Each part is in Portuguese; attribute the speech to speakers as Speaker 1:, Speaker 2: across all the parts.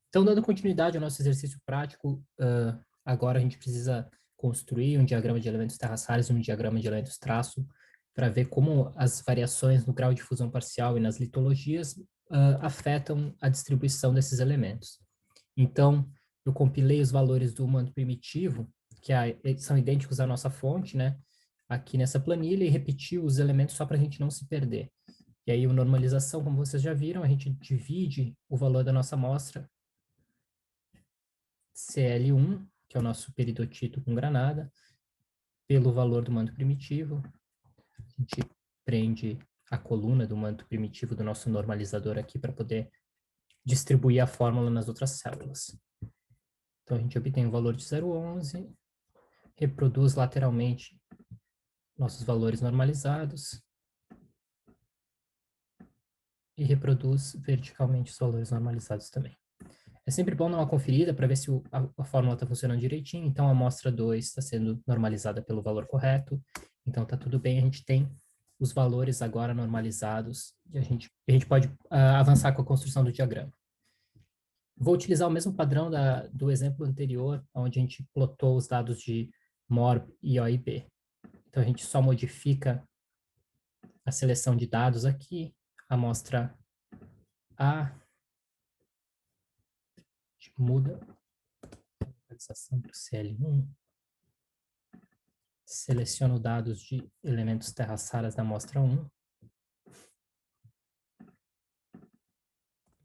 Speaker 1: Então, dando continuidade ao nosso exercício prático, agora a gente precisa construir um diagrama de elementos terraçários e um diagrama de elementos traço para ver como as variações no grau de fusão parcial e nas litologias afetam a distribuição desses elementos. Então, eu compilei os valores do manto primitivo, são idênticos à nossa fonte, né? Aqui nessa planilha e repeti os elementos só para a gente não se perder. E aí, a normalização, como vocês já viram, a gente divide o valor da nossa amostra CL1, que é o nosso peridotito com granada, pelo valor do manto primitivo. A gente prende a coluna do manto primitivo do nosso normalizador aqui para poder distribuir a fórmula nas outras células. Então, a gente obtém o valor de 0,11, reproduz lateralmente nossos valores normalizados e reproduz verticalmente os valores normalizados também. É sempre bom dar uma conferida para ver se a fórmula está funcionando direitinho. Então, a amostra 2 está sendo normalizada pelo valor correto. Então, está tudo bem. A gente tem os valores agora normalizados e a gente pode avançar com a construção do diagrama. Vou utilizar o mesmo padrão do exemplo anterior, onde a gente plotou os dados de MOR, IO e B. Então, a gente só modifica a seleção de dados aqui, amostra A, a gente muda a localização para o CL1, seleciono dados de elementos terraçários da amostra 1,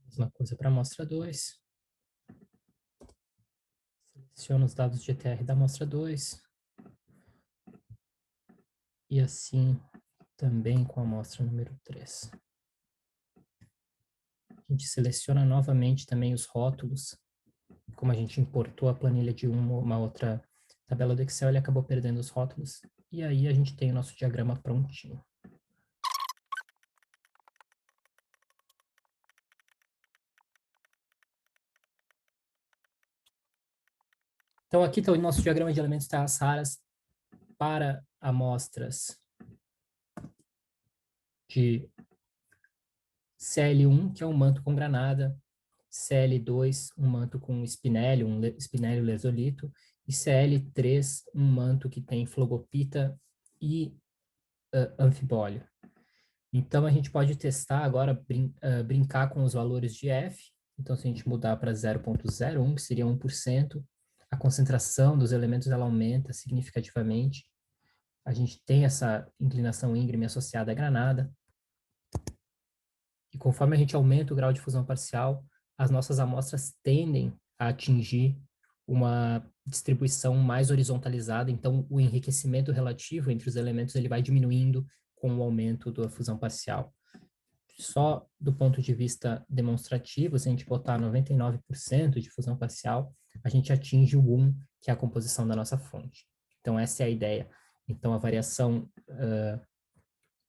Speaker 1: mesma coisa para a amostra 2, seleciono os dados de ETR da amostra 2, e assim também com a amostra número 3. A gente seleciona novamente também os rótulos. Como a gente importou a planilha de uma outra tabela do Excel, ele acabou perdendo os rótulos. E aí a gente tem o nosso diagrama prontinho. Então aqui está o nosso diagrama de elementos terraçários para amostras de CL1, que é um manto com granada, CL2, um manto com espinélio, espinélio lesolito, e CL3, um manto que tem flogopita e anfibólio. Então, a gente pode testar agora, brincar com os valores de F. Então, se a gente mudar para 0,01, que seria 1%, a concentração dos elementos ela aumenta significativamente. A gente tem essa inclinação íngreme associada à granada. E conforme a gente aumenta o grau de fusão parcial, as nossas amostras tendem a atingir uma distribuição mais horizontalizada, então o enriquecimento relativo entre os elementos ele vai diminuindo com o aumento da fusão parcial. Só do ponto de vista demonstrativo, se a gente botar 99% de fusão parcial, a gente atinge o 1, que é a composição da nossa fonte. Então essa é a ideia. Então a variação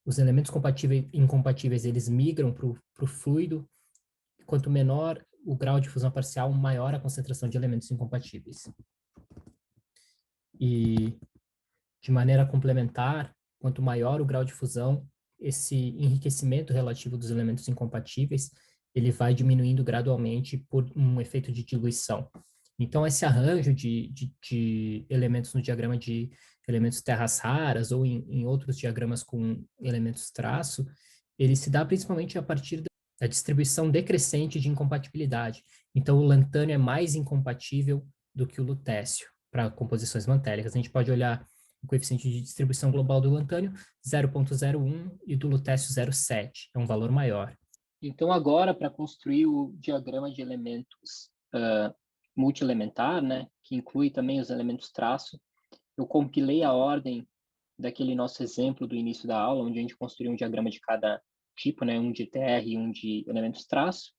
Speaker 1: os elementos compatíveis e incompatíveis, eles migram para o fluido, quanto menor o grau de fusão parcial, maior a concentração de elementos incompatíveis. E, de maneira complementar, quanto maior o grau de fusão, esse enriquecimento relativo dos elementos incompatíveis, ele vai diminuindo gradualmente por um efeito de diluição. Então, esse arranjo de elementos no diagrama de elementos terras raras ou em outros diagramas com elementos traço, ele se dá principalmente a partir da distribuição decrescente de incompatibilidade. Então, o lantânio é mais incompatível do que o lutécio para composições mantélicas. A gente pode olhar o coeficiente de distribuição global do lantânio, 0,01, e do lutécio 0,7, é um valor maior. Então, agora, para construir o diagrama de elementos multielementar, né, que inclui também os elementos traço, eu compilei a ordem daquele nosso exemplo do início da aula, onde a gente construiu um diagrama de cada tipo, né, um de TR e um de elementos traço.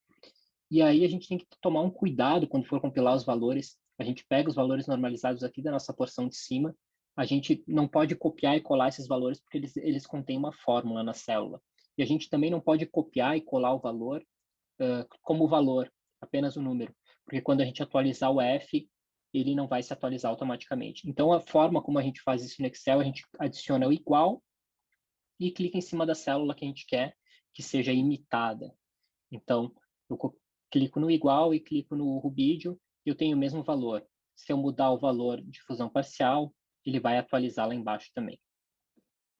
Speaker 1: E aí a gente tem que tomar um cuidado quando for compilar os valores. A gente pega os valores normalizados aqui da nossa porção de cima, a gente não pode copiar e colar esses valores porque eles contêm uma fórmula na célula. E a gente também não pode copiar e colar o valor como valor, apenas o número, porque quando a gente atualizar o F, ele não vai se atualizar automaticamente. Então, a forma como a gente faz isso no Excel, a gente adiciona o igual e clica em cima da célula que a gente quer que seja imitada. Então, eu clico no igual e clico no rubídio, e eu tenho o mesmo valor. Se eu mudar o valor de fusão parcial, ele vai atualizar lá embaixo também.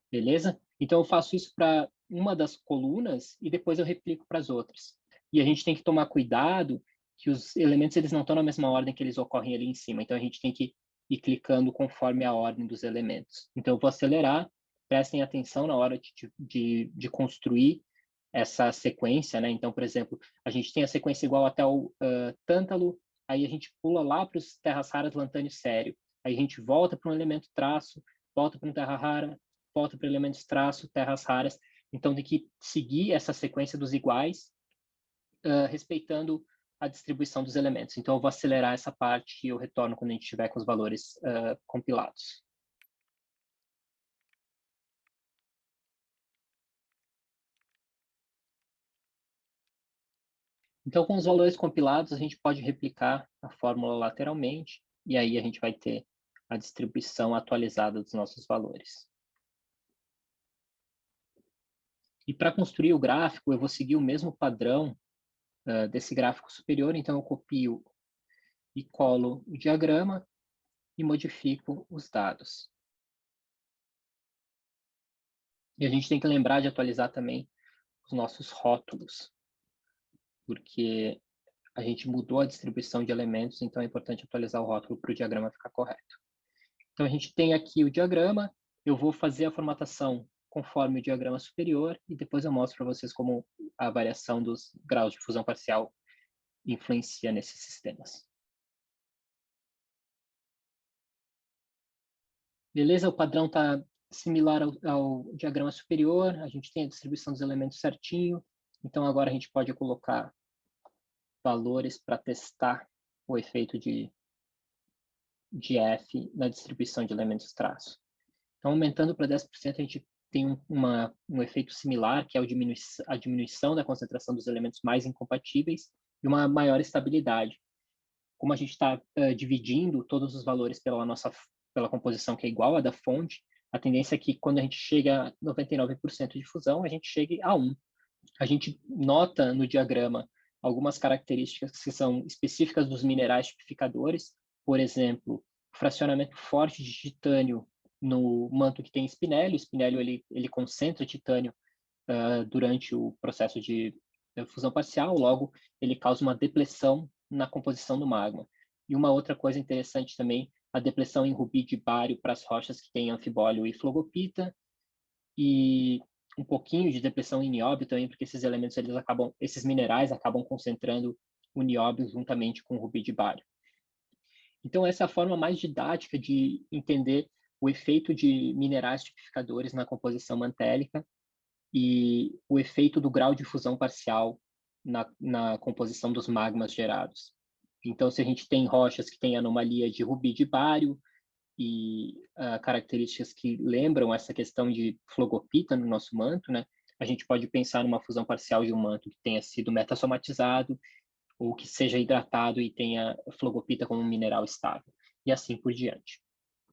Speaker 1: Beleza? Então, eu faço isso para uma das colunas e depois eu replico para as outras. E a gente tem que tomar cuidado que os elementos eles não estão na mesma ordem que eles ocorrem ali em cima. Então, a gente tem que ir clicando conforme a ordem dos elementos. Então, eu vou acelerar. Prestem atenção na hora de construir essa sequência, né? Então, por exemplo, a gente tem a sequência igual até o tântalo, aí a gente pula lá para os terras raras lantânio sério. Aí a gente volta para um elemento traço, volta para um terra rara, volta para elementos traço, terras raras. Então, tem que seguir essa sequência dos iguais, respeitando a distribuição dos elementos. Então, eu vou acelerar essa parte e eu retorno quando a gente estiver com os valores compilados. Então, com os valores compilados, a gente pode replicar a fórmula lateralmente, e aí a gente vai ter a distribuição atualizada dos nossos valores. E para construir o gráfico, eu vou seguir o mesmo padrão desse gráfico superior, então eu copio e colo o diagrama e modifico os dados. E a gente tem que lembrar de atualizar também os nossos rótulos, porque a gente mudou a distribuição de elementos, então é importante atualizar o rótulo para o diagrama ficar correto. Então, a gente tem aqui o diagrama, eu vou fazer a formatação conforme o diagrama superior e depois eu mostro para vocês como a variação dos graus de fusão parcial influencia nesses sistemas. Beleza? O padrão está similar ao diagrama superior, a gente tem a distribuição dos elementos certinho, então agora a gente pode colocar valores para testar o efeito de F na distribuição de elementos traço. Então, aumentando para 10%, a gente tem um efeito similar, que é a diminuição da concentração dos elementos mais incompatíveis e uma maior estabilidade. Como a gente está dividindo todos os valores pela composição que é igual à da fonte, a tendência é que quando a gente chega a 99% de fusão, a gente chegue a 1. A gente nota no diagrama algumas características que são específicas dos minerais tipificadores, por exemplo, fracionamento forte de titânio no manto que tem espinélio. O espinélio ele concentra titânio durante o processo de fusão parcial, logo ele causa uma depressão na composição do magma. E uma outra coisa interessante também, a depressão em rubídio e bário para as rochas que têm anfibólio e flogopita, e um pouquinho de depressão em nióbio também, porque esses minerais acabam concentrando o nióbio juntamente com o rubídio e bário. Então, essa é a forma mais didática de entender o efeito de minerais tipificadores na composição mantélica e o efeito do grau de fusão parcial na composição dos magmas gerados. Então, se a gente tem rochas que têm anomalia de rubídio e bário e características que lembram essa questão de flogopita no nosso manto, né? A gente pode pensar numa fusão parcial de um manto que tenha sido metasomatizado ou que seja hidratado e tenha flogopita como um mineral estável, e assim por diante.